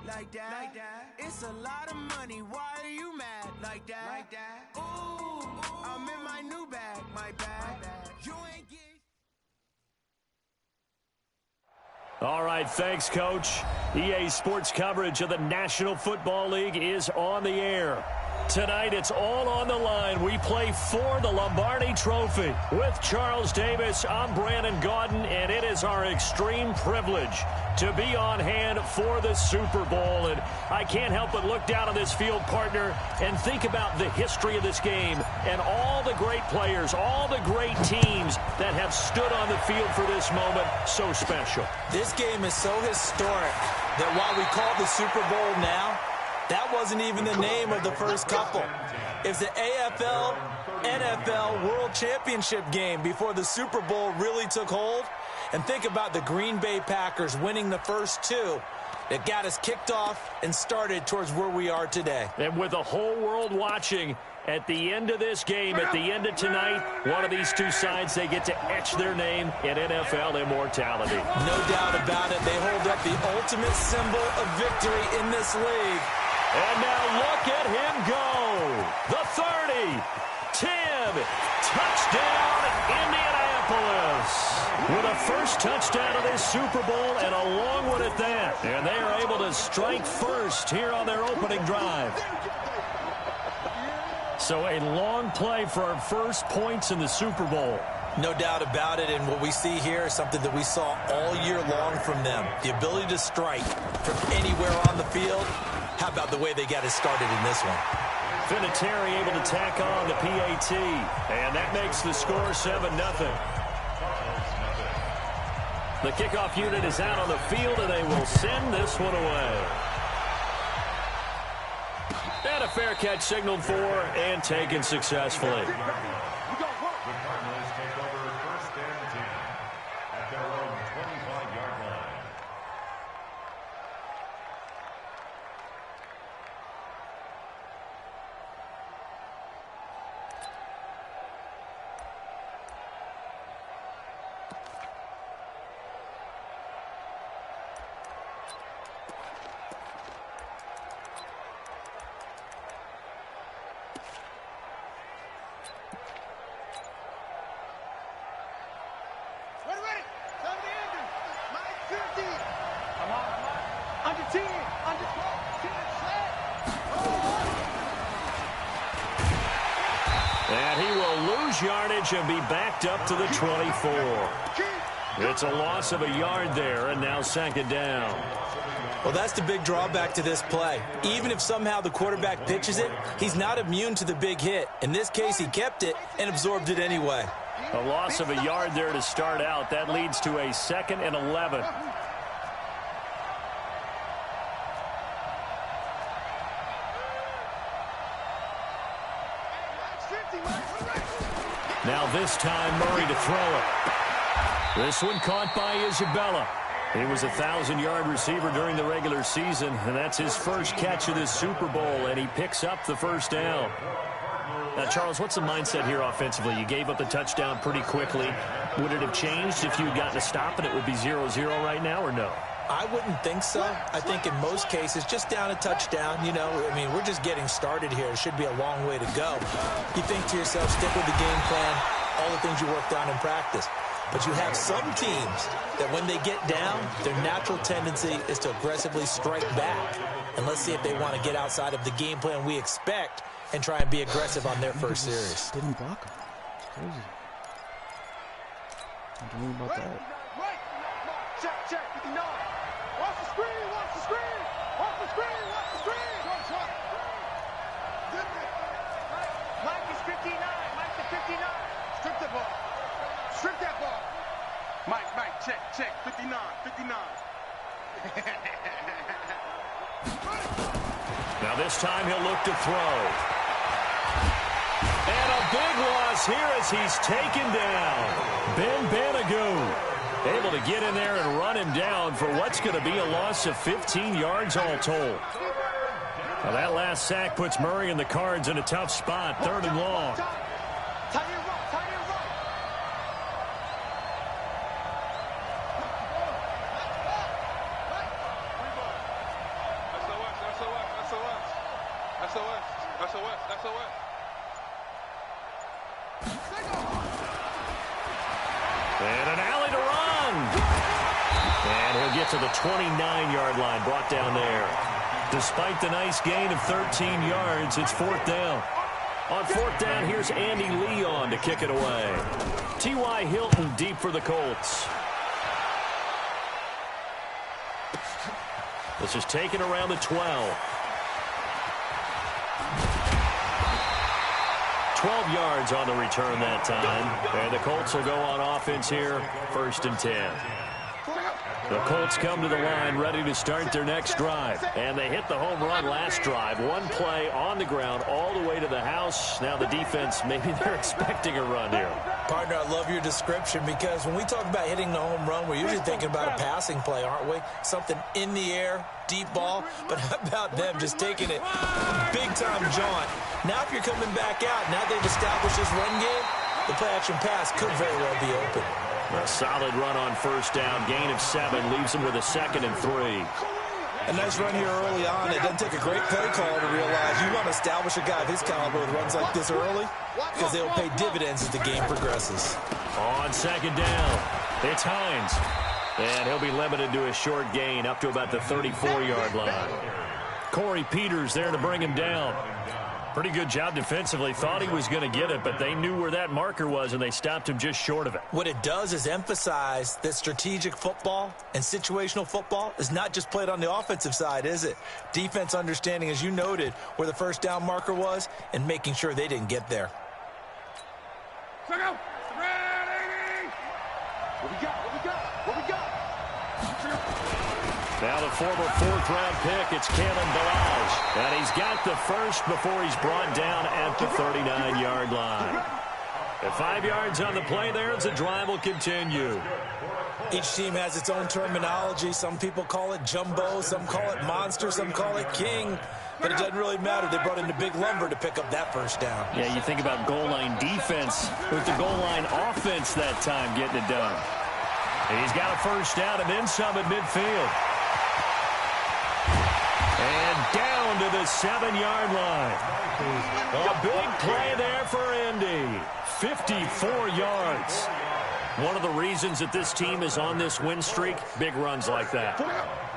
like that. It's a lot of money, why are you mad like that? Ooh, I'm in my new bag, my bag. You ain't get... All right, thanks, Coach. EA Sports coverage of the National Football League is on the air. Tonight, it's all on the line. We play for the Lombardi Trophy. With Charles Davis, I'm Brandon Gaudin, and it is our extreme privilege to be on hand for the Super Bowl. And I can't help but look down on this field, partner, and think about the history of this game and all the great players, all the great teams that have stood on the field for this moment. So special. This game is so historic that while we call it the Super Bowl now, that wasn't even the name of the first couple. It's the AFL, NFL World Championship game before the Super Bowl really took hold. And think about the Green Bay Packers winning the first two that got us kicked off and started towards where we are today. And with the whole world watching, at the end of this game, at the end of tonight, one of these two sides, they get to etch their name in NFL immortality. No doubt about it. They hold up the ultimate symbol of victory in this league. And now look at him go. The 30, 10, touchdown, Indianapolis. With a first touchdown of this Super Bowl and a long one at that. And they are able to strike first here on their opening drive. So a long play for our first points in the Super Bowl. No doubt about it, and what we see here is something that we saw all year long from them. The ability to strike from anywhere on the field. How about the way they got it started in this one? Vinatieri able to tack on the PAT, and that makes the score 7-0. The kickoff unit is out on the field, and they will send this one away. And a fair catch signaled for and taken successfully. And he will lose yardage and be backed up to the 24. It's a loss of a yard there, and now second down. Well, that's the big drawback to this play. Even if somehow the quarterback pitches it, he's not immune to the big hit. In this case, he kept it and absorbed it anyway. A loss of a yard there to start out. That leads to a 2nd and 11. Now this time, Murray to throw it. This one caught by Isabella. He was a 1,000-yard receiver during the regular season, and that's his first catch of this Super Bowl, and he picks up the first down. Now, Charles, what's the mindset here offensively? You gave up the touchdown pretty quickly. Would it have changed if you had gotten a stop and it would be 0-0 right now, or no? I wouldn't think so. I think in most cases, just down a touchdown, you know, I mean, we're just getting started here. It should be a long way to go. You think to yourself, stick with the game plan, all the things you worked on in practice. But you have some teams that when they get down, their natural tendency is to aggressively strike back. And let's see if they want to get outside of the game plan we expect and try and be aggressive on their first series. Didn't block him. It's crazy. I don't know about that. Check, 59. Watch the screen, watch the screen. Watch the screen, watch the screen. Mike is 59. Mike is 59. Strip the ball. Strip that ball. Mike, check. 59. Now this time he'll look to throw. And a big loss here as he's taken down. Ben Banagoo able to get in there and run him down for what's going to be a loss of 15 yards all told. Now that last sack puts Murray and the Cards in a tough spot, 3rd and long. SOS. And an alley to run. And he'll get to the 29-yard line, brought down there. Despite the nice gain of 13 yards, it's 4th down. On 4th down, here's Andy Leon to kick it away. T.Y. Hilton deep for the Colts. This is taken around the 12. 12 yards on the return that time. And the Colts will go on offense here, 1st and 10. The Colts come to the line ready to start their next drive. And they hit the home run last drive. One play on the ground all the way to the house. Now the defense, maybe they're expecting a run here. Partner, I love your description because when we talk about hitting the home run, we're usually thinking about a passing play, aren't we? Something in the air, deep ball. But how about them just taking it big-time jaunt? Now if you're coming back out, now they've established this run game, the play-action pass could very well be open. A solid run on 1st down. Gain of 7 leaves them with a 2nd and 3. A nice run here early on. It doesn't take a great play caller to realize you want to establish a guy of his caliber with runs like this early because they'll pay dividends as the game progresses. On 2nd down, it's Hines. And he'll be limited to a short gain up to about the 34-yard line. Corey Peters there to bring him down. Pretty good job defensively. Thought he was going to get it, but they knew where that marker was, and they stopped him just short of it. What it does is emphasize that strategic football and situational football is not just played on the offensive side, is it? Defense understanding, as you noted, where the 1st down marker was and making sure they didn't get there. What we got? Now the former 4th-round pick, it's Kalen Balaj. And he's got the first before he's brought down at the 39-yard line. At 5 yards on the play there, as the drive will continue. Each team has its own terminology. Some people call it jumbo, some call it monster, some call it king. But it doesn't really matter. They brought in the big lumber to pick up that 1st down. Yeah, you think about goal line defense with the goal line offense that time getting it done. He's got a 1st down and then some at midfield. And down to the 7-yard line. A big play there for Indy. 54 yards. One of the reasons that this team is on this win streak, big runs like that.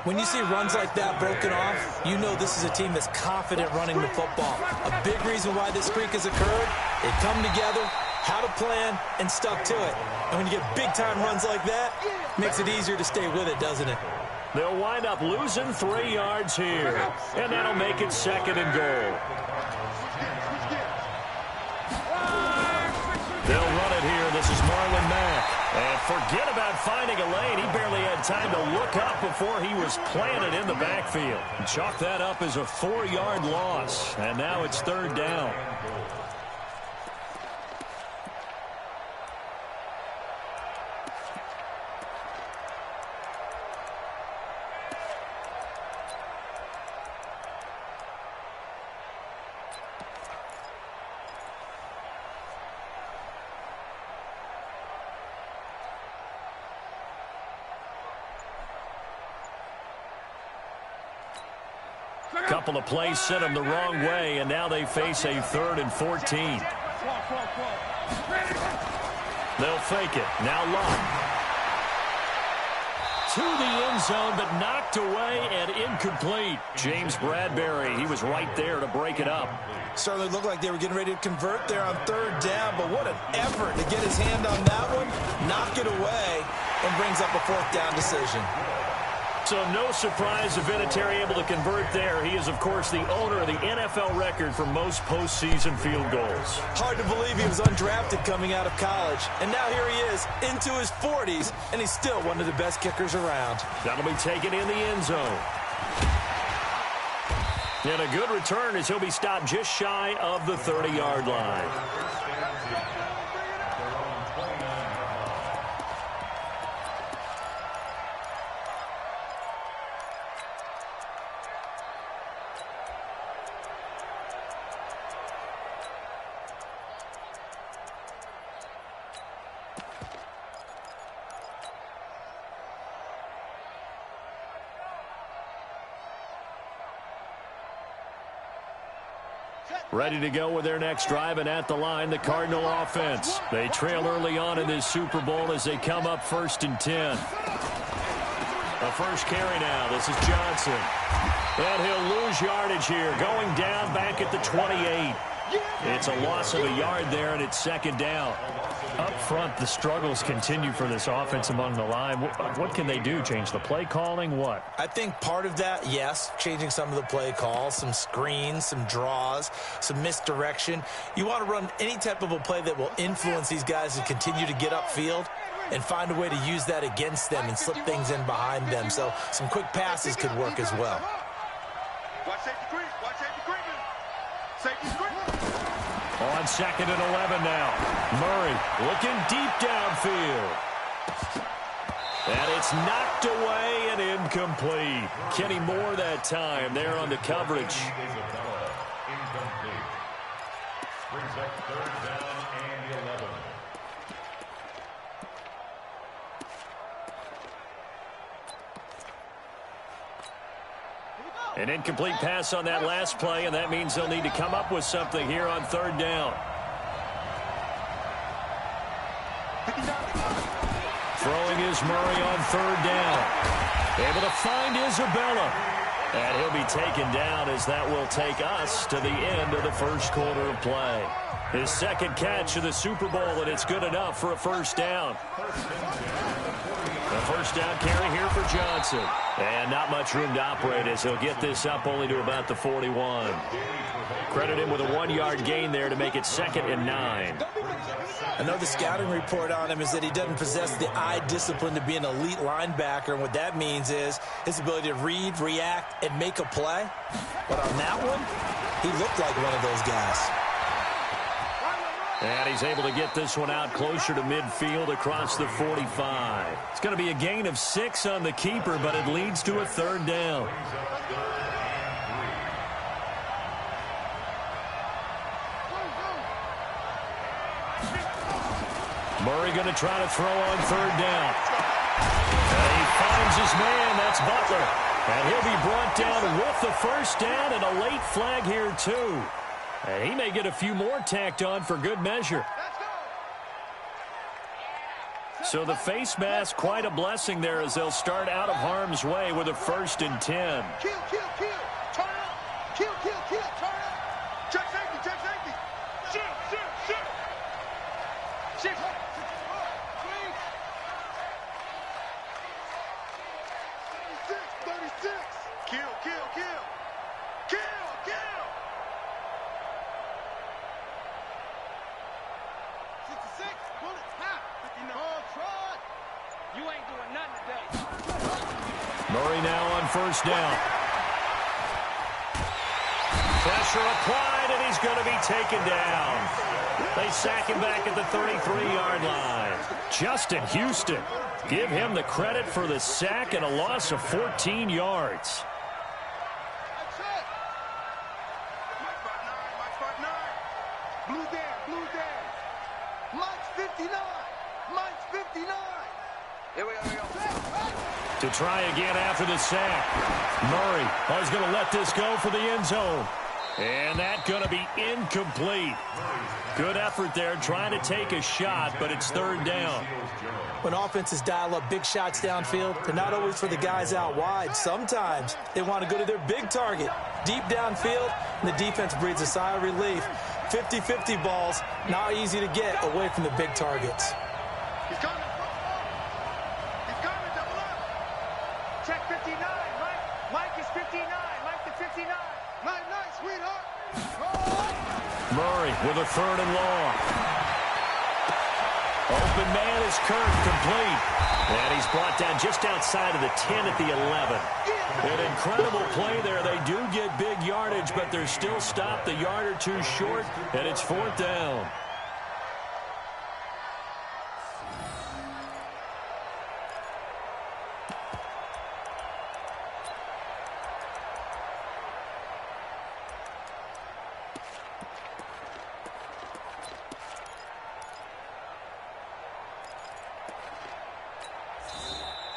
When you see runs like that broken off, you know this is a team that's confident running the football. A big reason why this streak has occurred, they come together, had a plan, and stuck to it. And when you get big-time runs like that, it makes it easier to stay with it, doesn't it? They'll wind up losing 3 yards here, and that'll make it 2nd and goal. They'll run it here. This is Marlon Mack. And forget about finding a lane. He barely had time to look up before he was planted in the backfield. Chalk that up as a 4-yard loss, and now it's 3rd down. Couple of plays sent them the wrong way, and now they face a 3rd and 14. They'll fake it. Now Locke. To the end zone, but knocked away and incomplete. James Bradbury, he was right there to break it up. Certainly looked like they were getting ready to convert there on 3rd down, but what an effort to get his hand on that one, knock it away, and brings up a 4th down decision. So no surprise if Vinatieri able to convert there. He is, of course, the owner of the NFL record for most postseason field goals. Hard to believe he was undrafted coming out of college. And now here he is into his 40s, and he's still one of the best kickers around. That'll be taken in the end zone. And a good return as he'll be stopped just shy of the 30-yard line. Ready to go with their next drive, and at the line, the Cardinal offense. They trail early on in this Super Bowl as they come up 1st and 10. The first carry now. This is Johnson. And he'll lose yardage here, going down back at the 28. It's a loss of a yard there, and it's 2nd down. Up front, the struggles continue for this offense among the line. What can they do? Change the play calling? What? I think part of that, yes, changing some of the play calls, some screens, some draws, some misdirection. You want to run any type of a play that will influence these guys to continue to get upfield and find a way to use that against them and slip things in behind them. So some quick passes could work as well. Watch safety creep. Watch safety creeping. Safety creep. On 2nd and 11 now. Murray looking deep downfield. And it's knocked away and incomplete. Kenny Moore that time there on the coverage. Incomplete. Brings up 3rd down and 11. An incomplete pass on that last play, and that means they'll need to come up with something here on 3rd down. Throwing is Murray on 3rd down. Able to find Isabella. And he'll be taken down as that will take us to the end of the 1st quarter of play. His 2nd catch of the Super Bowl, and it's good enough for a 1st down. The 1st down carry here for Johnson. And not much room to operate as he'll get this up only to about the 41. Credit him with a 1-yard gain there to make it 2nd and 9. I know the scouting report on him is that he doesn't possess the eye discipline to be an elite linebacker. And what that means is his ability to read, react, and make a play. But on that one, he looked like one of those guys. And he's able to get this one out closer to midfield across the 45. It's going to be a gain of 6 on the keeper, but it leads to a 3rd down. Murray going to try to throw on 3rd down. And he finds his man. That's Butler. And he'll be brought down with the 1st down and a late flag here, too. And he may get a few more tacked on for good measure. So the face mask, quite a blessing there as they'll start out of harm's way with a 1st and 10. Kill, kill, kill. Turn up. Kill, kill, kill. Turn up. Check safety, check safety. Shoot, shoot, shoot. Shoot. 36. Kill, kill, kill. Kill, kill. 66. Bullets, half. 59. Trot. You ain't doing nothing today. Murray now on 1st down. Pressure applied, and he's going to be taken down. They sack him back at the 33-yard line. Justin Houston, give him the credit for the sack and a loss of 14 yards. That's it. Mike spot 9. Blue down. Mike's 59. Mike's 59. Here we go. To try again after the sack. Murray is going to let this go for the end zone. And that's going to be incomplete. Good effort there trying to take a shot, but it's 3rd down. When offenses dial up big shots downfield, they're not always for the guys out wide. Sometimes they want to go to their big target, deep downfield, and the defense breathes a sigh of relief. 50-50 balls, not easy to get away from the big targets. He's coming. Double up. Check 59. Mike is 59. Mike the 59. Nice, sweetheart. Murray with a 3rd and long. Open man is Kirk, complete. And he's brought down just outside of the 10 at the 11. An incredible play there. They do get big yardage, but they're still stopped a yard or two short, and it's 4th down.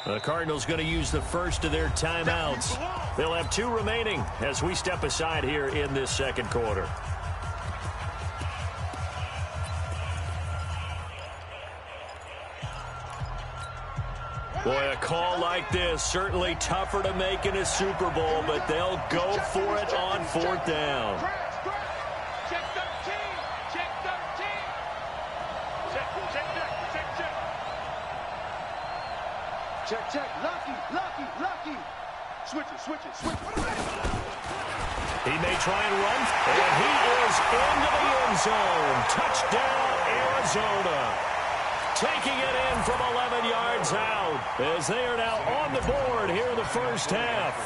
The Cardinals going to use the first of their timeouts. They'll have 2 remaining as we step aside here in this 2nd quarter. Boy, a call like this, certainly tougher to make in a Super Bowl, but they'll go for it on 4th down. Check 13. Check 13. Check. Lucky. Switch it. He may try and run, and he is into the end zone. Touchdown, Arizona. Taking it in from 11 yards out as they are now on the board here in the first half.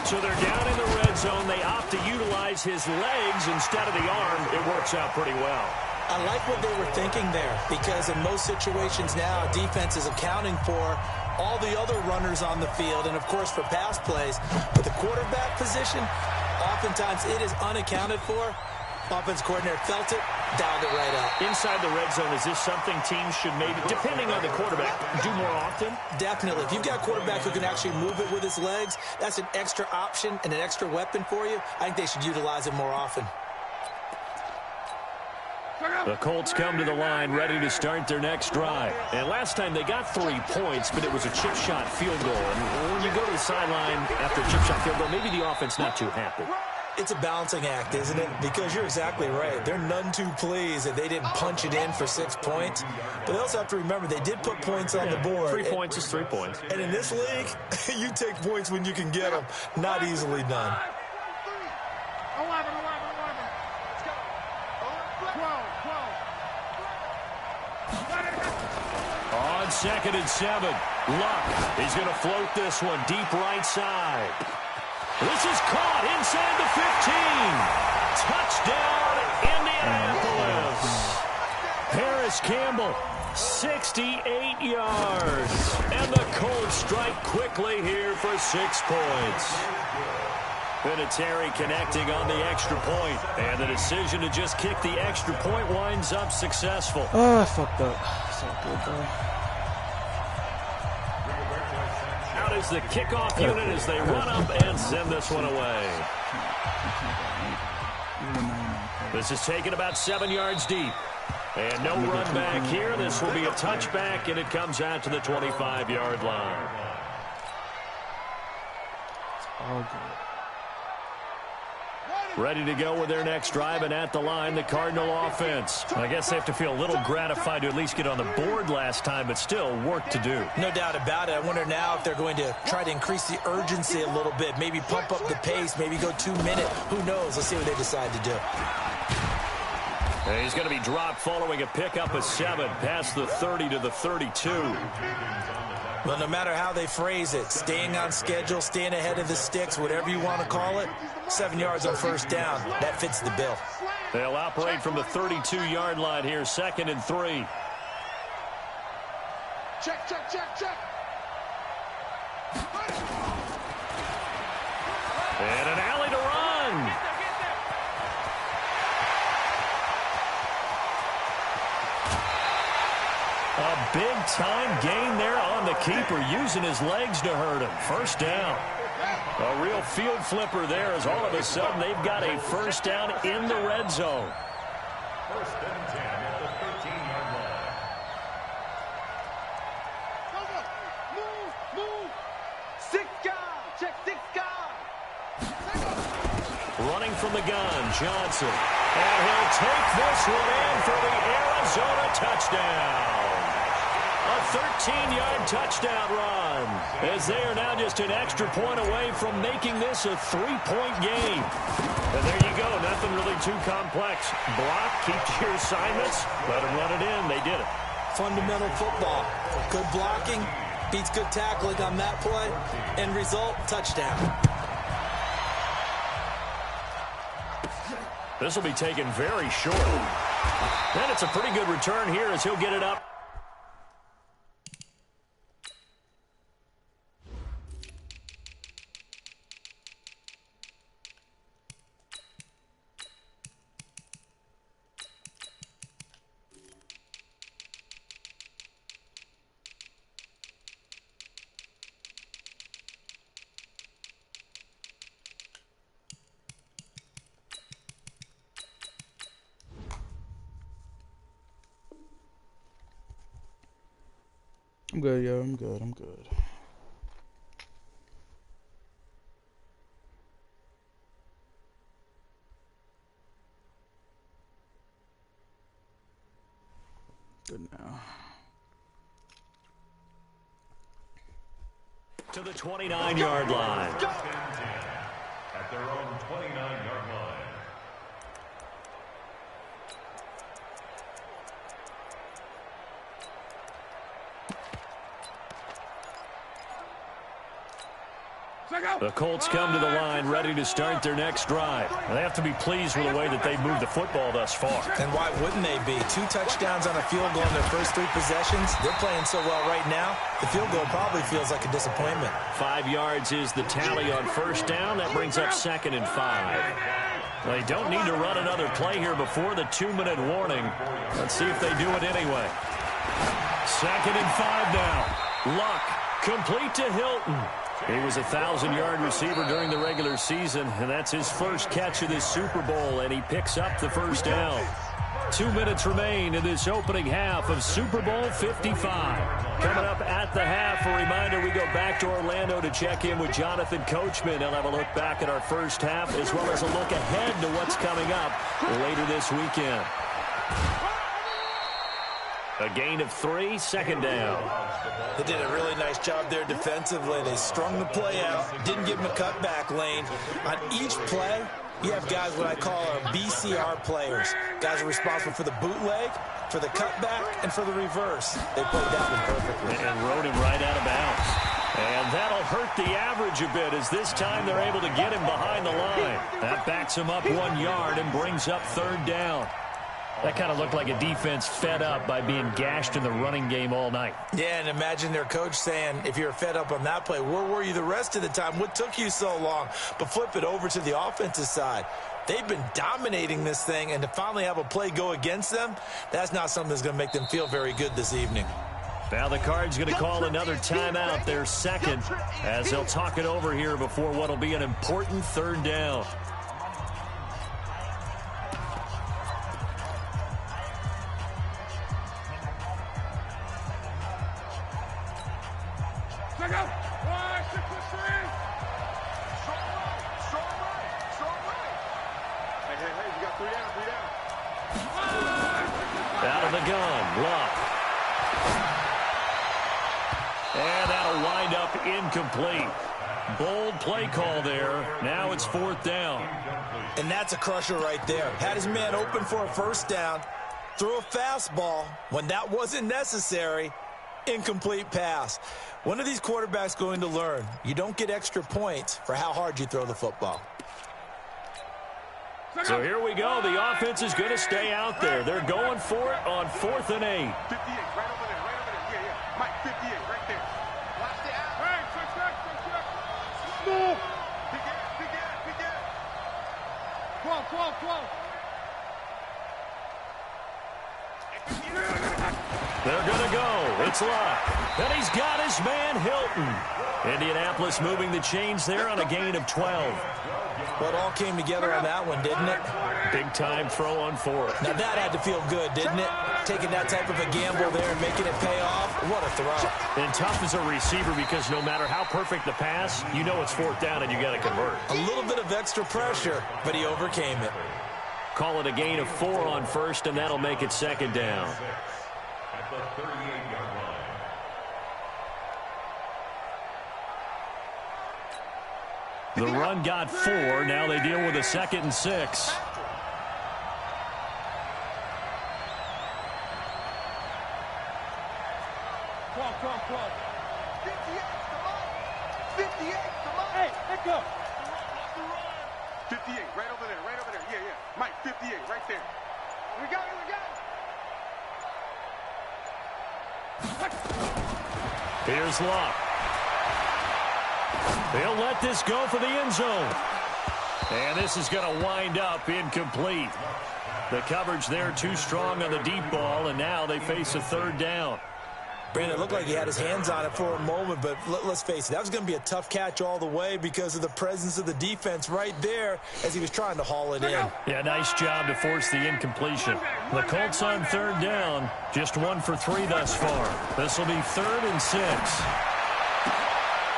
So they're down in the red zone. They opt to utilize his legs instead of the arm. It works out pretty well. I like what they were thinking there, because in most situations now, defense is accounting for all the other runners on the field and, of course, for pass plays. But the quarterback position, oftentimes it is unaccounted for. Offense coordinator felt it, dialed it right up. Inside the red zone, is this something teams should maybe, depending on the quarterback, do more often? Definitely. If you've got a quarterback who can actually move it with his legs, that's an extra option and an extra weapon for you. I think they should utilize it more often. The Colts come to the line ready to start their next drive. And last time they got 3 points, but it was a chip shot field goal. And when you go to the sideline after a chip shot field goal, maybe the offense not too happy. It's a balancing act, isn't it? Because you're exactly right. They're none too pleased that they didn't punch it in for 6 points. But they also have to remember they did put points on the board. 3 points is 3 points. And in this league, you take points when you can get them. Not easily done. 11. Let's go. 12. On 2nd and 7, Luck. He's going to float this one deep right side. This is caught inside the 15. Touchdown, Indianapolis. Harris Campbell, 68 yards. And the Colts strike quickly here for 6 points. Vinatieri connecting on the extra point. And the decision to just kick the extra point winds up successful. Oh, I fucked up. So good, though. Out is the kickoff unit as they run up and send this one away. This is taken about 7 yards deep. And no run back here. This will be a touchback, and it comes out to the 25-yard line. All good. Ready to go with their next drive, and at the line, the Cardinal offense. I guess they have to feel a little gratified to at least get on the board last time, but still work to do. No doubt about it. I wonder now if they're going to try to increase the urgency a little bit, maybe pump up the pace, maybe go 2 minute. Who knows? Let's see what they decide to do. And he's going to be dropped following a pickup of 7 past the 30 to the 32. Well, no matter how they phrase it, staying on schedule, staying ahead of the sticks, whatever you want to call it, 7 yards on first down, that fits the bill. They'll operate from the 32-yard line here, 2nd and 3. Check. And an alley to run. A big-time gain there on the keeper, using his legs to hurt him. First down. A real field flipper there as all of a sudden they've got a first down in the red zone. 1st and 10 at the 15-yard line. Move. 6 guys. Check 6 guys. Running from the gun, Johnson. And he'll take this one in for the Arizona touchdown. A 13-yard touchdown run, as they are now just an extra point away from making this a 3-point game. And there you go, nothing really too complex. Block, keep to your assignments, let them run it in. They did it. Fundamental football. Good blocking beats good tackling on that play. End result, touchdown. This will be taken very short. And it's a pretty good return here as he'll get it up. I'm good, yo. I'm good. I'm good. Good now. To the 29-yard line. At their own 29-yard line. The Colts come to the line ready to start their next drive. They have to be pleased with the way that they've moved the football thus far. And why wouldn't they be? 2 touchdowns on a field goal in their first 3 possessions. They're playing so well right now, the field goal probably feels like a disappointment. 5 yards is the tally on first down. That brings up 2nd and 5. They don't need to run another play here before the 2-minute warning. Let's see if they do it anyway. 2nd and 5 now. Luck complete to Hilton. He was a 1,000-yard receiver during the regular season, and that's his first catch of this Super Bowl, and he picks up the first down. 2 minutes remain in this opening half of Super Bowl 55. Coming up at the half, a reminder, we go back to Orlando to check in with Jonathan Coachman. He'll have a look back at our first half, as well as a look ahead to what's coming up later this weekend. A gain of 3, 2nd down. They did a really nice job there defensively. They strung the play out, didn't give him a cutback lane. On each play, you have guys what I call our BCR players. Guys are responsible for the bootleg, for the cutback, and for the reverse. They played that one perfectly. And rode him right out of bounds. And that'll hurt the average a bit, as this time they're able to get him behind the line. That backs him up 1 yard and brings up 3rd down. That kind of looked like a defense fed up by being gashed in the running game all night. Yeah, and imagine their coach saying, if you're fed up on that play, where were you the rest of the time? What took you so long? But flip it over to the offensive side. They've been dominating this thing, and to finally have a play go against them, that's not something that's going to make them feel very good this evening. Now the Cards going to call another timeout, their 2nd, as they'll talk it over here before what will be an important 3rd down. Out of the gun, Luck. And that'll wind up incomplete. Bold play call there. Now it's 4th down. And that's a crusher right there. Had his man open for a first down. Threw a fastball when that wasn't necessary. Incomplete pass. When are these quarterbacks going to learn? You don't get extra points for how hard you throw the football. So here we go. The offense is going to stay out there. They're going for it on 4th and 8. 58, right over there, right over there. Yeah. Mike, 58, right there. Watch the out. Hey, check. Smooth. Big ass. 12. They're going to go. It's Luck. And he's got his man, Hilton. Indianapolis moving the chains there on a gain of 12. Well, it all came together on that one, didn't it? Big-time throw on 4th. Now, that had to feel good, didn't it? Taking that type of a gamble there and making it pay off. What a throw. And tough as a receiver, because no matter how perfect the pass, you know it's 4th down and you got to convert. A little bit of extra pressure, but he overcame it. Call it a gain of 4 on 1st, and that'll make it 2nd down. At the 38-yard line. The run got 4. Now they deal with a 2nd and 6. Come on. 58, come on. Hey, let go. 58, right over there. Yeah. Mike, 58, right there. We got it. Here's Luck. They'll let this go for the end zone. And this is going to wind up incomplete. The coverage there too strong on the deep ball, and now they face a 3rd down. Brandon, it looked like he had his hands on it for a moment, but let's face it, that was going to be a tough catch all the way because of the presence of the defense right there as he was trying to haul it in. Yeah, nice job to force the incompletion. The Colts on third down, just 1 for 3 thus far. This will be 3rd and 6.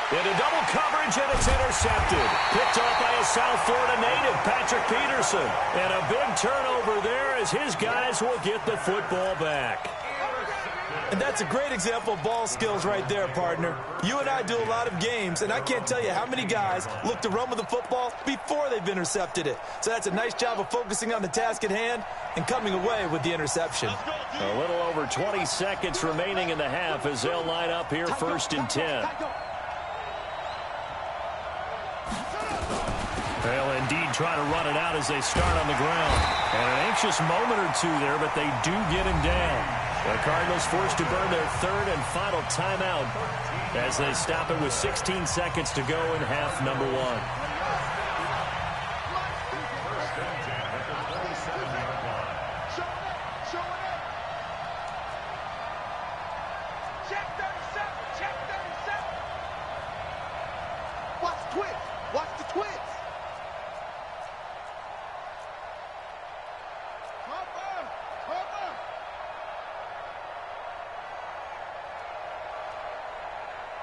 Into double coverage, and it's intercepted. Picked off by a South Florida native, Patrick Peterson. And a big turnover there as his guys will get the football back. And that's a great example of ball skills right there, partner. You and I do a lot of games, and I can't tell you how many guys look to run with the football before they've intercepted it. So that's a nice job of focusing on the task at hand and coming away with the interception. A little over 20 seconds remaining in the half as they'll line up here 1st and 10. They'll indeed try to run it out as they start on the ground. And an anxious moment or two there, but they do get him down. The Cardinals forced to burn their 3rd and final timeout as they stop it with 16 seconds to go in half number 1. Check 37. Check 37. Watch the twist. Watch the twist. Cover. Cover.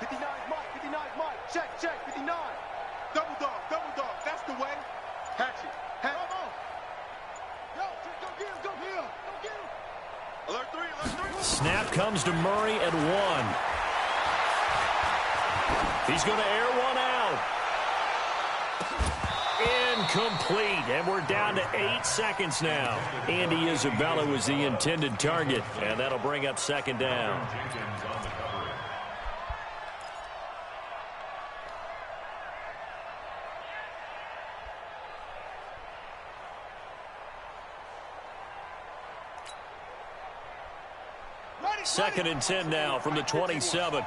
59's Mike. 59's Mike. Check. Check. 59. Double dog. Double dog. That's the way. Hatchet. Hatchet. Come on. Yo, go get him. Go get him. Go get him. Alert 3. Alert 3. Snap comes to Murray at 1. He's going to air one out. Incomplete, and we're down to 8 seconds now. Andy Isabella was the intended target, and that'll bring up 2nd down. Second and 10 now from the 27.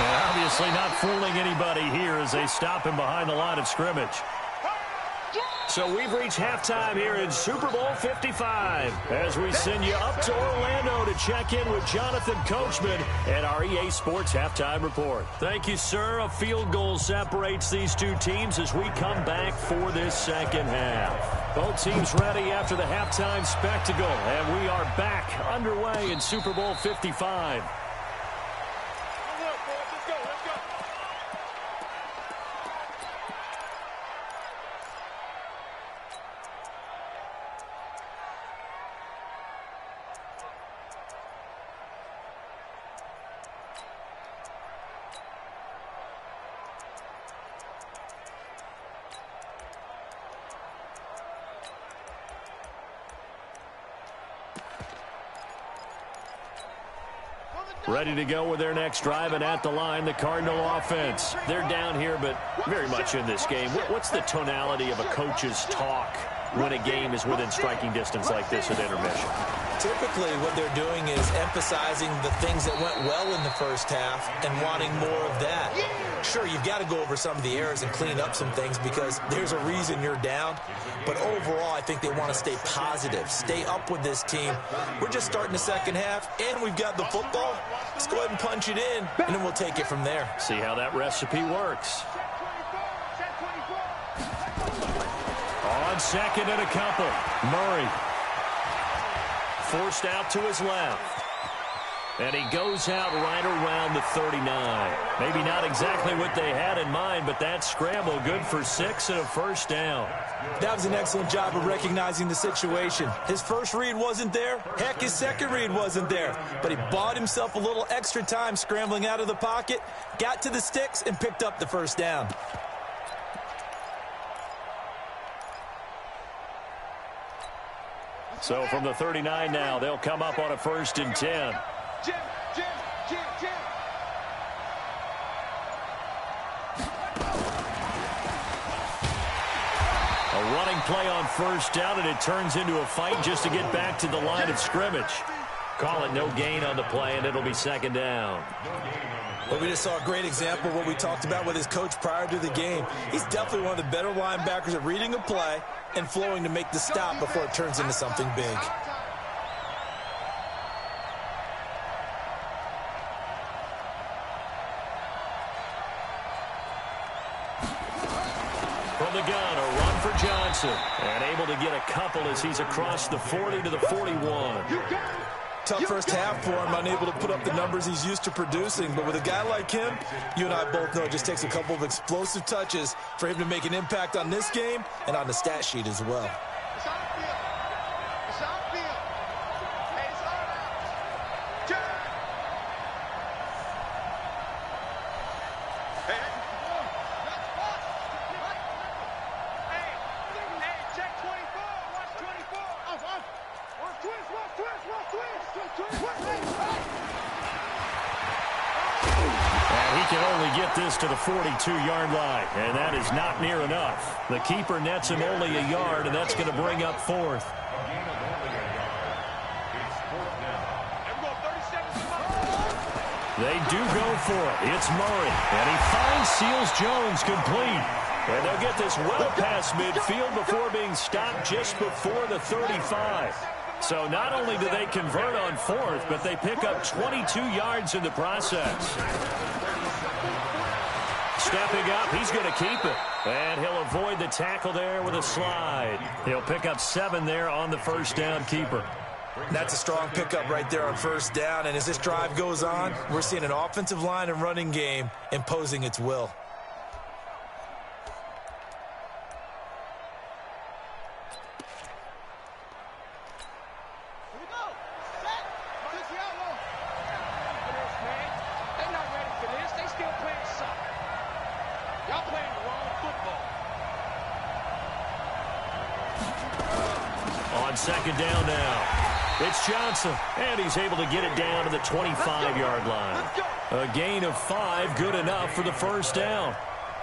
Obviously not fooling anybody here as they stop him behind the line of scrimmage. So we've reached halftime here in Super Bowl 55 as we send you up to Orlando to check in with Jonathan Coachman and our EA Sports Halftime Report. Thank you, sir. A field goal separates these two teams as we come back for this second half. Both teams ready after the halftime spectacle, and we are back underway in Super Bowl 55. Ready to go with their next drive, and at the line, the Cardinal offense. They're down here, but very much in this game. What's the tonality of a coach's talk when a game is within striking distance like this at intermission? Typically, what they're doing is emphasizing the things that went well in the first half and wanting more of that. Sure, you've got to go over some of the errors and clean up some things because there's a reason you're down. But overall, I think they want to stay positive, stay up with this team. We're just starting the second half, and we've got the football. Let's go ahead and punch it in, and then we'll take it from there. See how that recipe works. On second and a couple, Murray. Forced out to his left. And he goes out right around the 39. Maybe not exactly what they had in mind, but that scramble good for 6 and a first down. That was an excellent job of recognizing the situation. His first read wasn't there. Heck, his second read wasn't there. But he bought himself a little extra time scrambling out of the pocket, got to the sticks, and picked up the first down. So from the 39 now, they'll come up on a 1st and 10. Jim. A running play on first down, and it turns into a fight just to get back to the line of scrimmage. Call it no gain on the play, and it'll be 2nd down. Well, we just saw a great example of what we talked about with his coach prior to the game. He's definitely one of the better linebackers at reading a play and flowing to make the stop before it turns into something big. From the gun, a run for Johnson. And able to get a couple as he's across the 40 to the 41. Tough first half for him, unable to put up the numbers he's used to producing. But with a guy like him, you and I both know it just takes a couple of explosive touches for him to make an impact on this game and on the stat sheet as well. It's outfield. It's outfield. Hey, it's all out. Check. Hey, check 24. Watch 24. Watch twist. And he can only get this to the 42-yard line, and that is not near enough. The keeper nets him only a yard, and that's going to bring up fourth. They do go for it. It's Murray, and he finds Seals Jones complete. And they'll get this well past midfield before being stopped just before the 35. So not only do they convert on fourth, but they pick up 22 yards in the process. Stepping up, he's going to keep it. And he'll avoid the tackle there with a slide. He'll pick up 7 there on the first down keeper. That's a strong pickup right there on first down. And as this drive goes on, we're seeing an offensive line and running game imposing its will. Second down now. It's Johnson, and he's able to get it down to the 25-yard line. A gain of 5, good enough for the first down.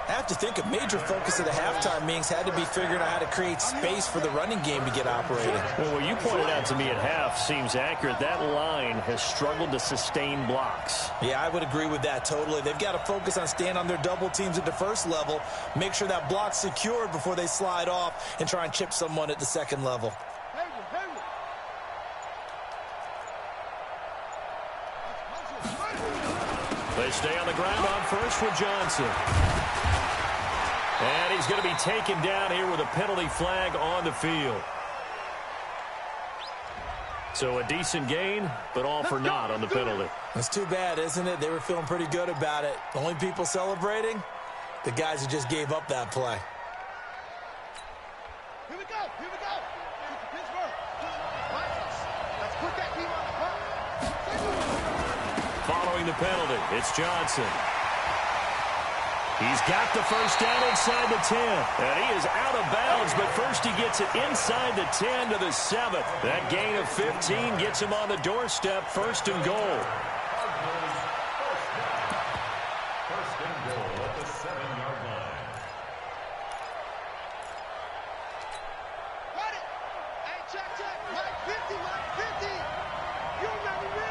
I have to think a major focus of the halftime meetings had to be figuring out how to create space for the running game to get operating. Well, what you pointed out to me at half seems accurate. That line has struggled to sustain blocks. Yeah, I would agree with that totally. They've got to focus on staying on their double teams at the first level, make sure that block's secured before they slide off and try and chip someone at the second level. They stay on the ground on first with Johnson. And he's going to be taken down here with a penalty flag on the field. So a decent gain, but all for naught on the penalty. That's too bad, isn't it? They were feeling pretty good about it. The only people celebrating, the guys who just gave up that play. Here we go. Pittsburgh. Let's put that team on the clock. Following the penalty, it's Johnson. He's got the first down inside the 10. And he is out of bounds, but first he gets it inside the 10 to the 7. That gain of 15 gets him on the doorstep, first and goal. First and goal at the 7-yard line. Got it. Hey, check. Mike 50. You remember me?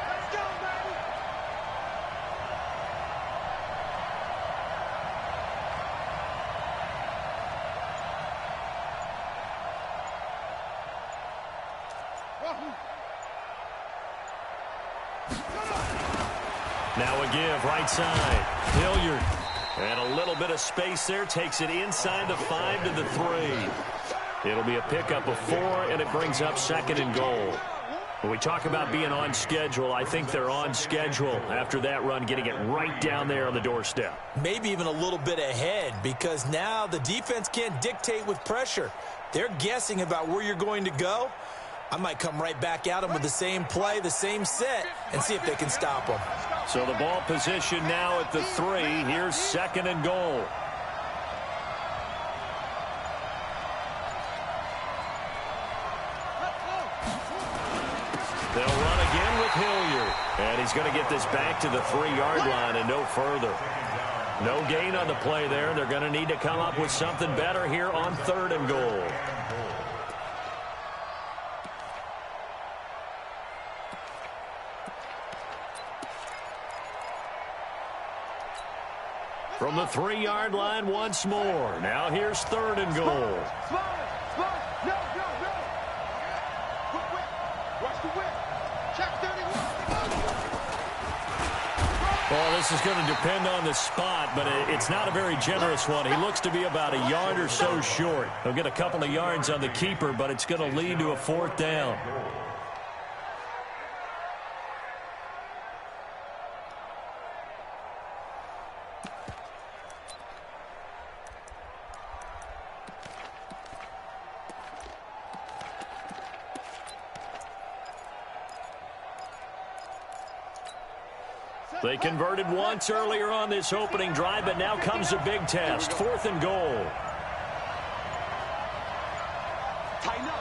Let's go, baby. Now a give, right side. Hilliard. And a little bit of space there. Takes it inside the 5 to the 3. It'll be a pickup of 4, and it brings up second and goal. When we talk about being on schedule, I think they're on schedule after that run, getting it right down there on the doorstep. Maybe even a little bit ahead, because now the defense can't dictate with pressure. They're guessing about where you're going to go. I might come right back at them with the same play, the same set, and see if they can stop them. So the ball position now at the 3. Here's second and goal. They'll run again with Hilliard. And he's going to get this back to the 3-yard line and no further. No gain on the play there. They're going to need to come up with something better here on third and goal. From the 3-yard line once more. Now here's 3rd and goal. No. Quick whip. Watch the whip. Check 31. Well, this is going to depend on the spot, but it's not a very generous one. He looks to be about a yard or so short. He'll get a couple of yards on the keeper, but it's going to lead to a 4th down. They converted once earlier on this opening drive, but now comes a big test. 4th and goal. Tighten up.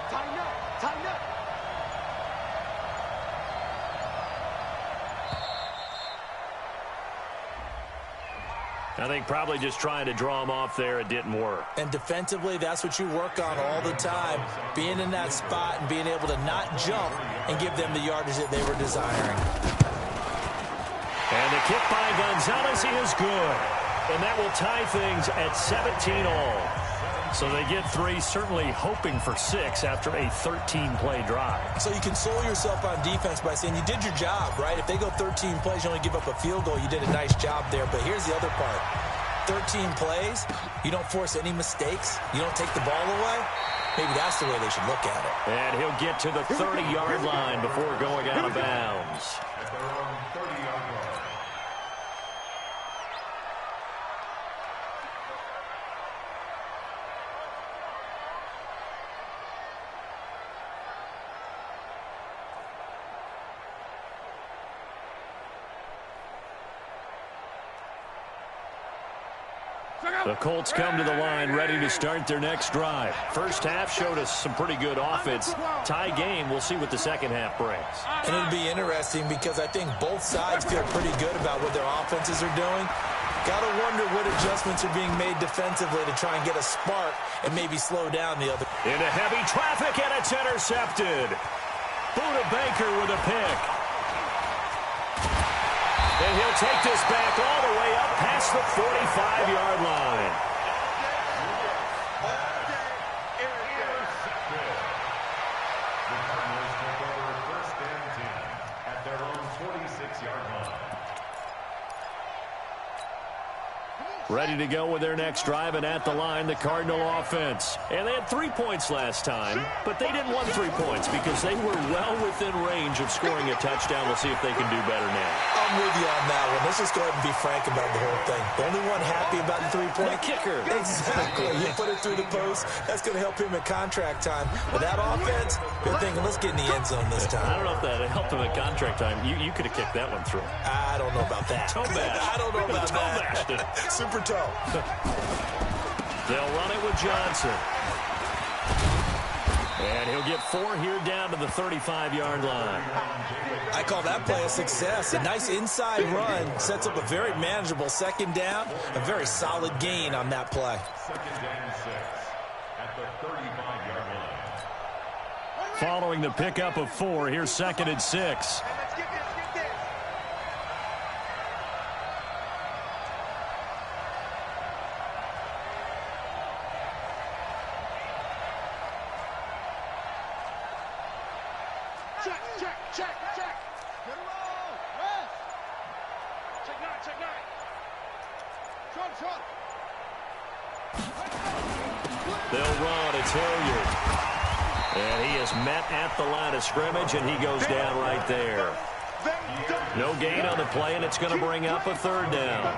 I think probably just trying to draw him off there. It didn't work. And defensively, that's what you work on all the time. Being in that spot and being able to not jump and give them the yardage that they were desiring. And the kick by Gonzalez is good. And that will tie things at 17 all. So they get 3, certainly hoping for 6 after a 13-play drive. So you console yourself on defense by saying you did your job, right? If they go 13 plays, you only give up a field goal, you did a nice job there. But here's the other part. 13 plays, you don't force any mistakes, you don't take the ball away. Maybe that's the way they should look at it. And he'll get to the 30-yard line before going out of bounds. At their own 30-yard line. The Colts come to the line ready to start their next drive. First half showed us some pretty good offense. Tie game, we'll see what the second half brings. And it'll be interesting because I think both sides feel pretty good about what their offenses are doing. Got to wonder what adjustments are being made defensively to try and get a spark and maybe slow down the other. Into heavy traffic, and it's intercepted. Buda Baker with a pick. And he'll take this back all the way up past the 45-yard line. The Cardinals take over 1st and 10 at their own 46-yard line. Ready to go with their next drive, and at the line, the Cardinal offense. And they had 3 points last time, but they didn't want 3 points because they were well within range of scoring a touchdown. We'll see if they can do better now. I'm with you on that one. Let's just go ahead and be frank about the whole thing. The only one happy about the 3-point kicker. Exactly. You put it through the post. That's going to help him at contract time. But that offense, they're thinking, let's get in the end zone this time. I don't know if that helped him at contract time. You could have kicked that one through. I don't know about that. Toe bash. I don't know about Toe bashed it. that. Super toe. They'll run it with Johnson. And he'll get 4 here down to the 35-yard line. I call that play a success. A nice inside run sets up a very manageable 2nd down. A very solid gain on that play. 2nd and 6 at the 35-yard line. Following the pickup of 4, here's 2nd and 6. Let's get this. Check. Get a roll. Rest. Check 9. Short. They'll run. It's Hilliard. And he is met at the line of scrimmage, and he goes down right there. No gain on the play, and it's going to bring up a 3rd down.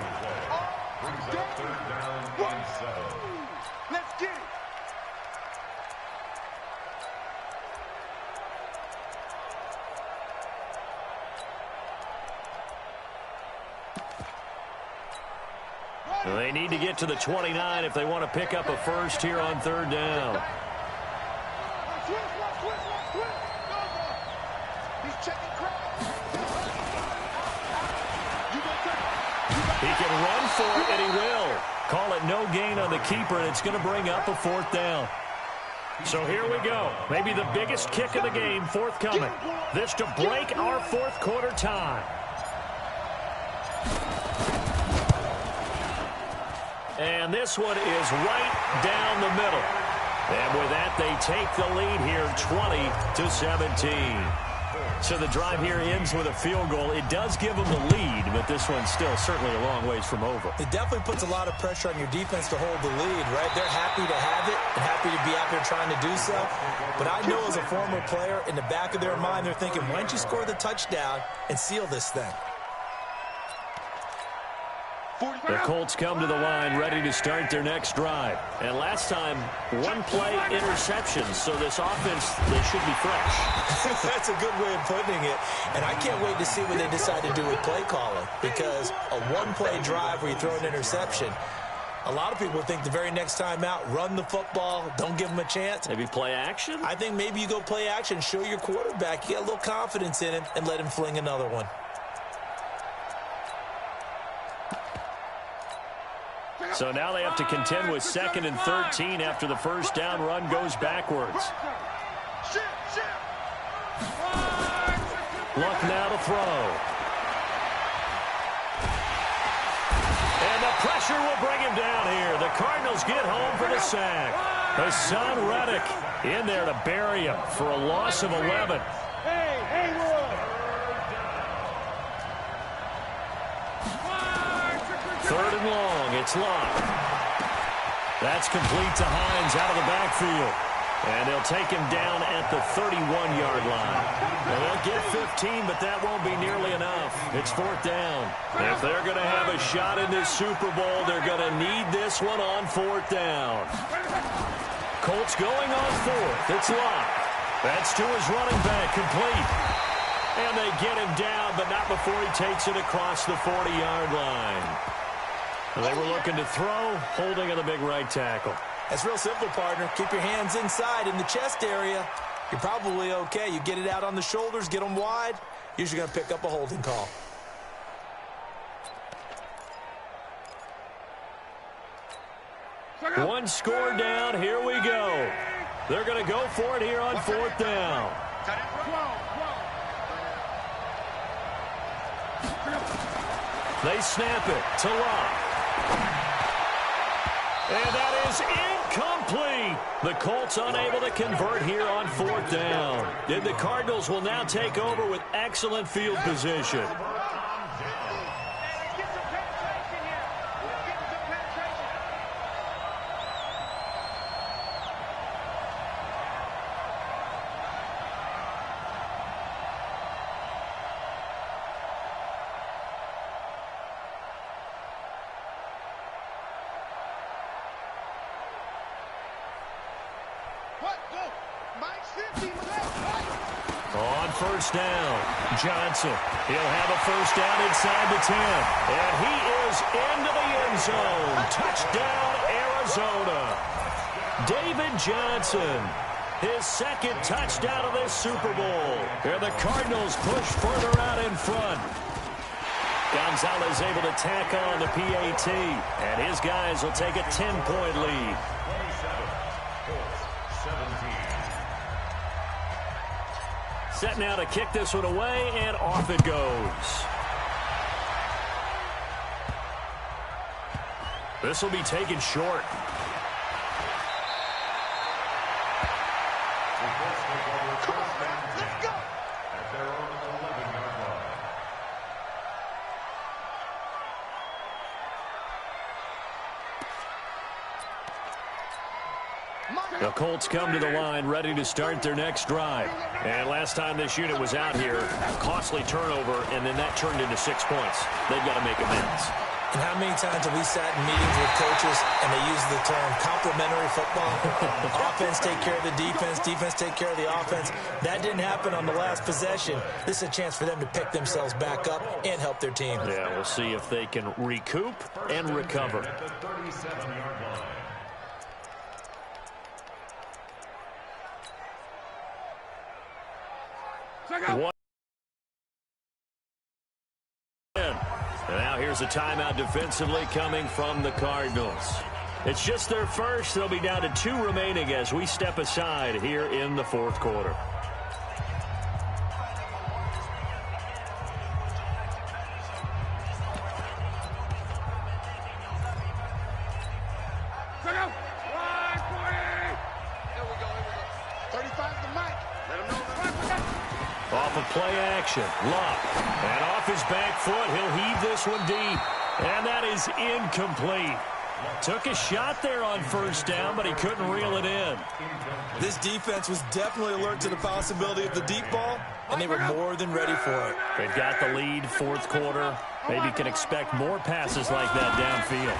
Brings up 3rd down and 7. Let's get it. They need to get to the 29 if they want to pick up a first here on 3rd down. He can run for it, and he will. Call it no gain on the keeper, and it's going to bring up a 4th down. So here we go. Maybe the biggest kick of the game forthcoming. This to break our 4th quarter tie. And this one is right down the middle. And with that, they take the lead here 20-17. So the drive here ends with a field goal. It does give them the lead, but this one's still certainly a long ways from over. It definitely puts a lot of pressure on your defense to hold the lead, right? They're happy to have it and happy to be out there trying to do so. But I know as a former player, in the back of their mind, they're thinking, why don't you score the touchdown and seal this thing? The Colts come to the line ready to start their next drive. And last time, one-play interception, so this offense, they should be fresh. That's a good way of putting it. And I can't wait to see what they decide to do with play calling, because a one-play drive where you throw an interception, a lot of people think the very next time out, run the football, don't give them a chance. Maybe play action? I think maybe you go play action, show your quarterback, you got a little confidence in him, and let him fling another one. So now they have to contend with 2nd and 13 after the first down run goes backwards. Luck now to throw. And the pressure will bring him down here. The Cardinals get home for the sack. Hassan Reddick in there to bury him for a loss of 11. Third and long, it's locked. That's complete to Hines out of the backfield. And they'll take him down at the 31-yard line. And they'll get 15, but that won't be nearly enough. It's 4th down. If they're going to have a shot in this Super Bowl, they're going to need this one on 4th down. Colts going on 4th. It's locked. That's to his running back, complete. And they get him down, but not before he takes it across the 40-yard line. They were looking to throw, holding on the big right tackle. That's real simple, partner. Keep your hands inside in the chest area. You're probably okay. You get it out on the shoulders, get them wide. Usually going to pick up a holding call. One score down. Here we go. They're going to go for it here on 4th down. They snap it to Locke. And that is incomplete. The Colts unable to convert here on 4th down. And the Cardinals will now take over with excellent field position. On 1st down, Johnson. He'll have a 1st down inside the 10. And he is into the end zone. Touchdown, Arizona. David Johnson, his 2nd touchdown of this Super Bowl. And the Cardinals push further out in front. Gonzalez able to tack on the PAT. And his guys will take a 10-point lead. Set now to kick this one away, and off it goes. This will be taken short. Let's go. At their own 11-yard line. The Colts come to the line ready to start their next drive. And last time this unit was out here, costly turnover, and then that turned into 6 points. They've got to make amends. And how many times have we sat in meetings with coaches and they use the term complementary football? Offense take care of the defense, defense take care of the offense. That didn't happen on the last possession. This is a chance for them to pick themselves back up and help their team. Yeah, we'll see if they can recoup and recover. At the 37-yard line. One. And now here's a timeout defensively coming from the Cardinals. It's just their first. They'll be down to 2 remaining as we step aside here in the 4th quarter. play action. Luck. And off his back foot, he'll heave this one deep. And that is incomplete. Took a shot there on first down, but he couldn't reel it in. This defense was definitely alert to the possibility of the deep ball, and they were more than ready for it. They've got the lead, fourth quarter. Maybe can expect more passes like that downfield.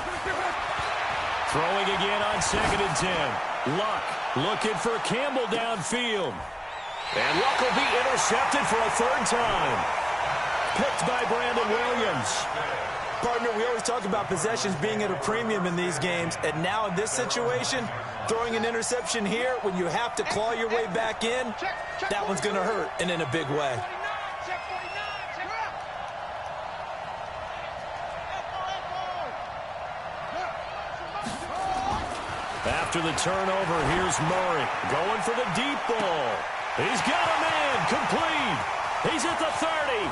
Throwing again on 2nd and 10. Luck looking for Campbell downfield. And Luck will be intercepted for a third time. Picked by Brandon Williams. Partner, we always talk about possessions being at a premium in these games, and now in this situation, throwing an interception here when you have to claw your way back in, that one's going to hurt, and in a big way. After the turnover, here's Murray going for the deep ball. He's got a man, complete. He's at the 30.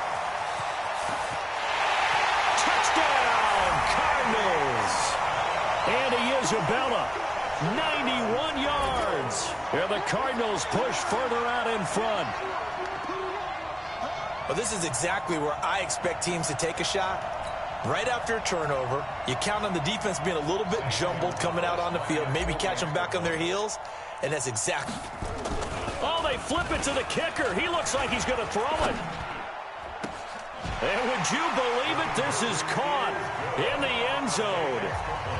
Touchdown, Cardinals. Andy Isabella, 91 yards. And the Cardinals push further out in front. Well, this is exactly where I expect teams to take a shot. Right after a turnover, you count on the defense being a little bit jumbled coming out on the field, maybe catch them back on their heels, and that's exactly. Oh, they flip it to the kicker. He looks like he's going to throw it. And would you believe it? This is caught in the end zone.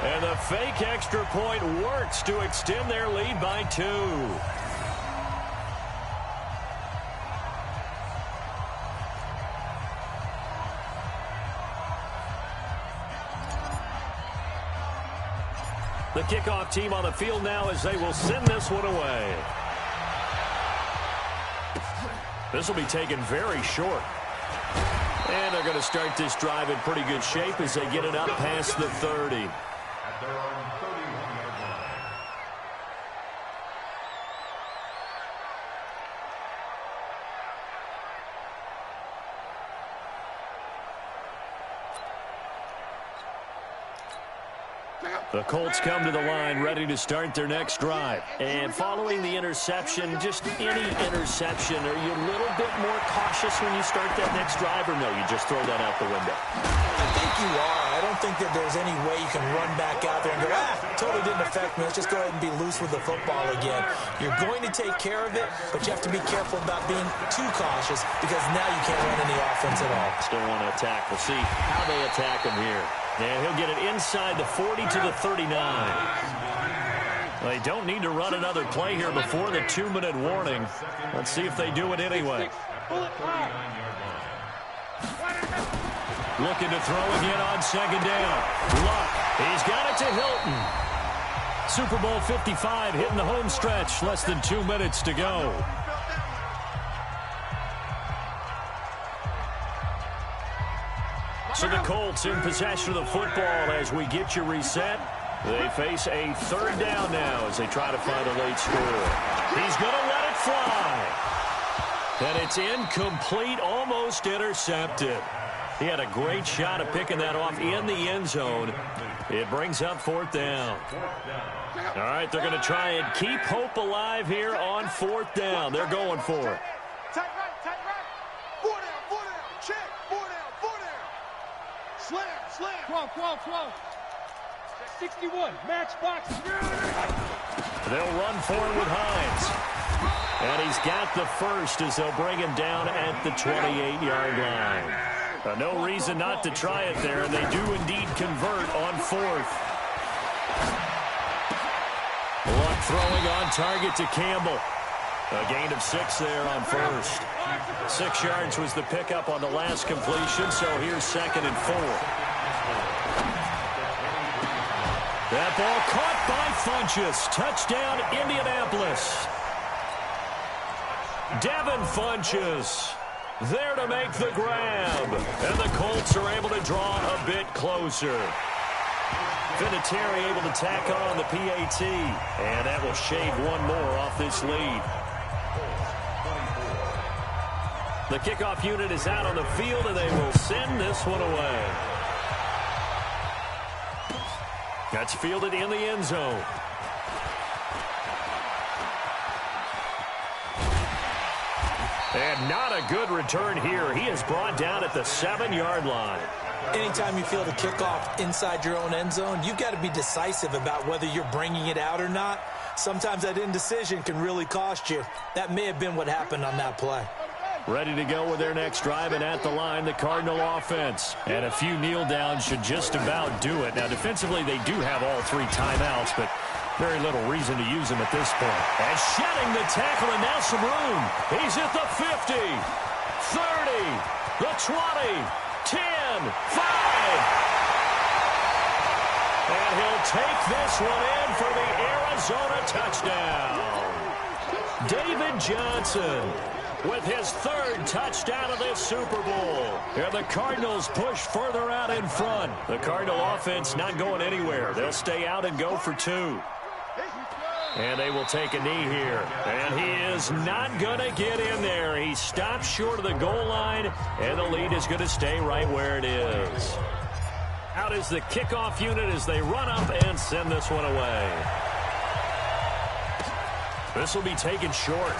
And the fake extra point works to extend their lead by 2. The kickoff team on the field now as they will send this one away. This will be taken very short. And they're going to start this drive in pretty good shape as they get it up past the 30. At their own 31-yard line. The Colts come to the line ready to start their next drive. And following the interception, just any interception, are you a little bit more cautious when you start that next drive, or no, you just throw that out the window? I think you are. I don't think that there's any way you can run back out there and go, totally didn't affect me. Let's just go ahead and be loose with the football again. You're going to take care of it, but you have to be careful about being too cautious because now you can't run any offense at all. Still want to attack. We'll see how they attack him here. And he'll get it inside the 40 to the 39. They don't need to run another play here before the 2-minute warning. Let's see if they do it anyway. Looking to throw again on 2nd down. Luck. He's got it to Hilton. Super Bowl 55 hitting the home stretch. Less than 2 minutes to go. So the Colts in possession of the football as we get you reset. They face a 3rd down now as they try to find a late score. He's going to let it fly. And it's incomplete, almost intercepted. He had a great shot at picking that off in the end zone. It brings up 4th down. All right, they're going to try and keep hope alive here on 4th down. They're going for it. Tight right, tight right. 4 down, check. 4 down. Slam. 12. 61, matchbox. They'll run forward with Hines. And he's got the first as they'll bring him down at the 28-yard line. No reason not to try it there, and they do indeed convert on 4th. Luck throwing on target to Campbell. A gain of 6 there on 1st. 6 yards was the pickup on the last completion, so here's 2nd and 4. That ball caught by Funchess. Touchdown, Indianapolis. Devin Funchess there to make the grab. And the Colts are able to draw a bit closer. Vinatieri able to tack on the PAT. And that will shave one more off this lead. The kickoff unit is out on the field, and they will send this one away. That's fielded in the end zone. And not a good return here. He is brought down at the 7-yard line. Anytime you feel the kickoff inside your own end zone, you've got to be decisive about whether you're bringing it out or not. Sometimes that indecision can really cost you. That may have been what happened on that play. Ready to go with their next drive, and at the line, the Cardinal offense. And a few kneel downs should just about do it. Now, defensively, they do have all 3 timeouts, but very little reason to use them at this point. And shedding the tackle, and now some room. He's at the 50, 30, the 20, 10, 5. And he'll take this one in for the Arizona touchdown. David Johnson with his 3rd touchdown of this Super Bowl. And the Cardinals push further out in front. The Cardinal offense not going anywhere. They'll stay out and go for 2. And they will take a knee here. And he is not going to get in there. He stops short of the goal line, and the lead is going to stay right where it is. Out is the kickoff unit as they run up and send this one away. This will be taken short.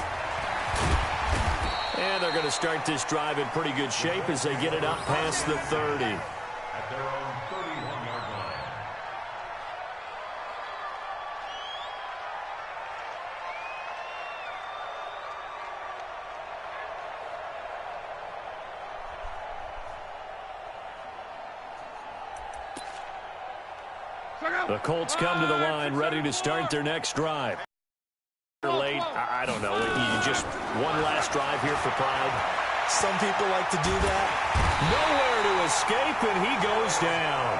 And they're going to start this drive in pretty good shape as they get it up past the 30. At their own 31-yard line. The Colts come to the line ready to start their next drive. Late, I don't know. You just one last drive here for pride. Some people like to do that. Nowhere to escape, and he goes down.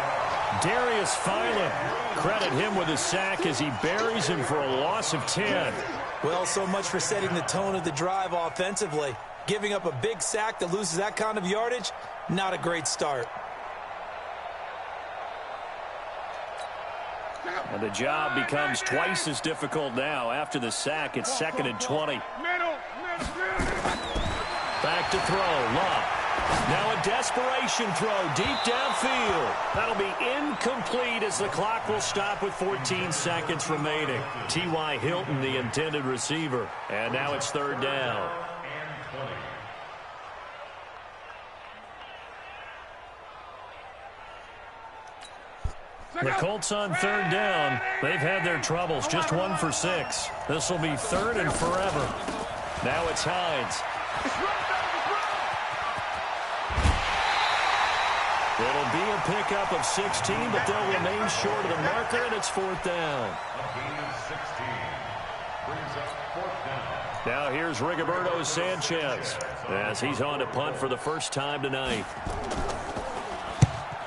Darius Philon, credit him with a sack as he buries him for a loss of 10. Well, so much for setting the tone of the drive offensively. Giving up a big sack that loses that kind of yardage, not a great start. And the job becomes twice as difficult now. After the sack, it's 2nd and 20. Back to throw, Love. Now a desperation throw deep downfield. That'll be incomplete as the clock will stop with 14 seconds remaining. T.Y. Hilton, the intended receiver. And now it's 3rd down. The Colts on 3rd down. They've had their troubles. Just 1 for 6. This will be 3rd and forever. Now it's Hines. It'll be a pickup of 16, but they'll remain short of the marker, and it's 4th down. A gain of 16. Brings up 4th down. Now here's Rigoberto Sanchez as he's on to punt for the first time tonight.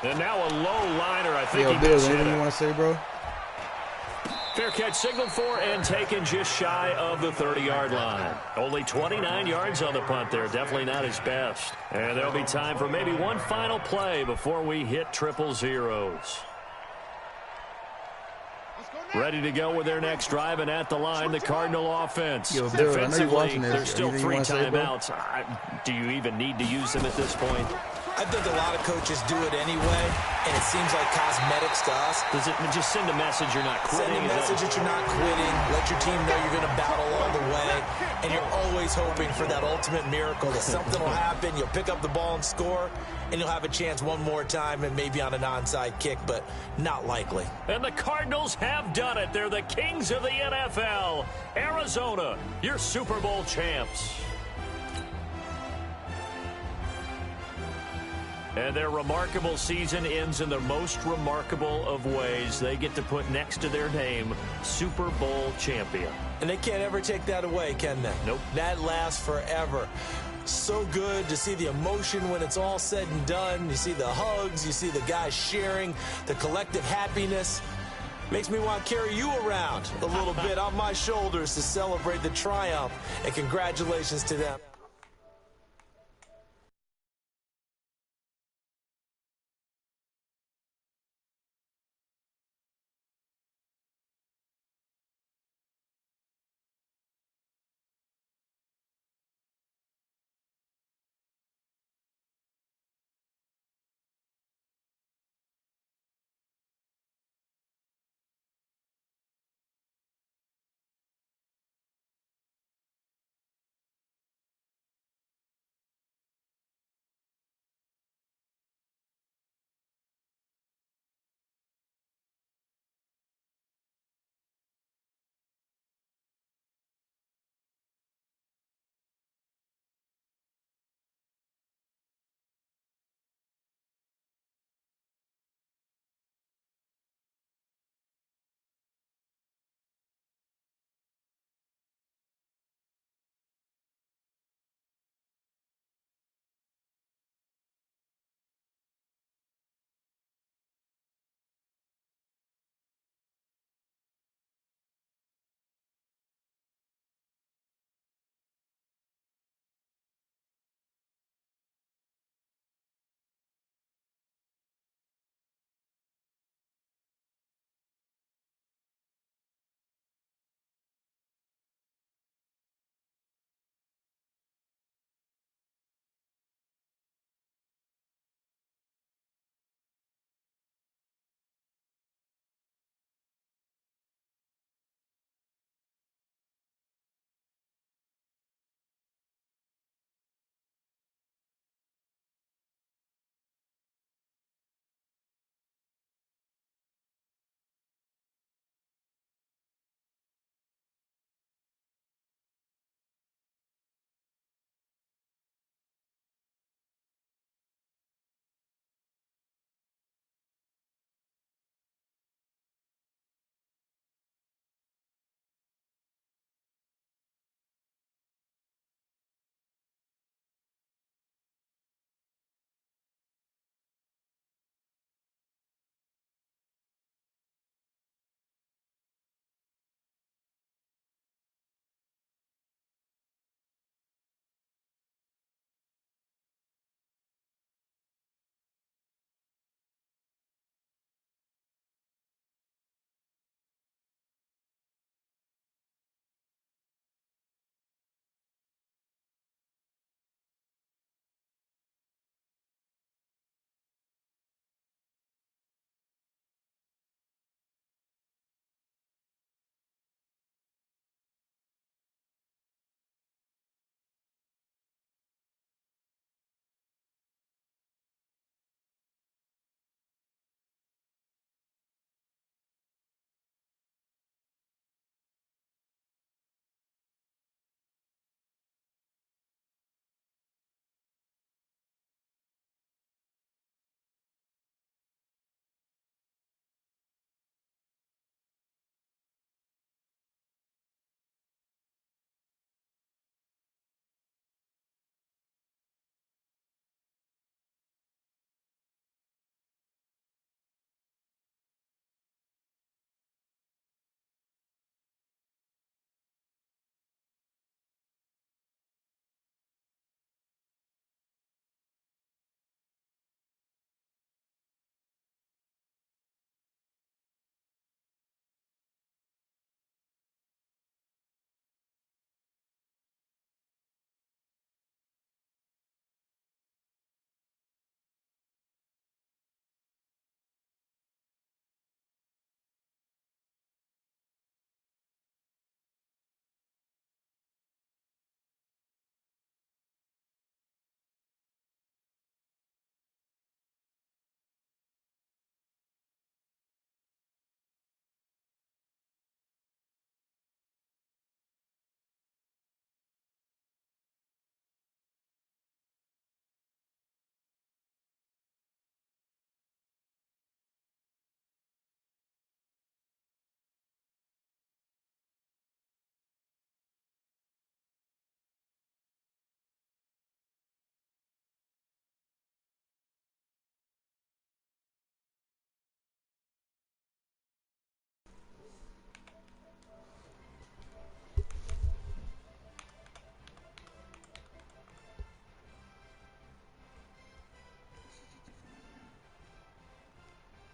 And now a low liner. I think he Bill, anything you want to say, bro? Fair catch signaled for and taken just shy of the 30-yard line. Only 29 yards on the punt there. Definitely not his best. And there'll be time for maybe one final play before we hit 000. Ready to go with their next drive, and at the line, the Cardinal offense. Yo, Bill, defensively, there's still anything 3 say, timeouts. Do you even need to use them at this point? I think a lot of coaches do it anyway, and it seems like cosmetics to us. Does it just send a message you're not quitting? Send a message that you're not quitting. Let your team know you're going to battle all the way, and you're always hoping for that ultimate miracle that something will happen. You'll pick up the ball and score, and you'll have a chance one more time and maybe on an onside kick, but not likely. And the Cardinals have done it. They're the kings of the NFL. Arizona, your Super Bowl champs. And their remarkable season ends in the most remarkable of ways. They get to put next to their name, Super Bowl champion. And they can't ever take that away, can they? Nope. That lasts forever. So good to see the emotion when it's all said and done. You see the hugs. You see the guys sharing, the collective happiness. Makes me want to carry you around a little bit on my shoulders to celebrate the triumph. And congratulations to them.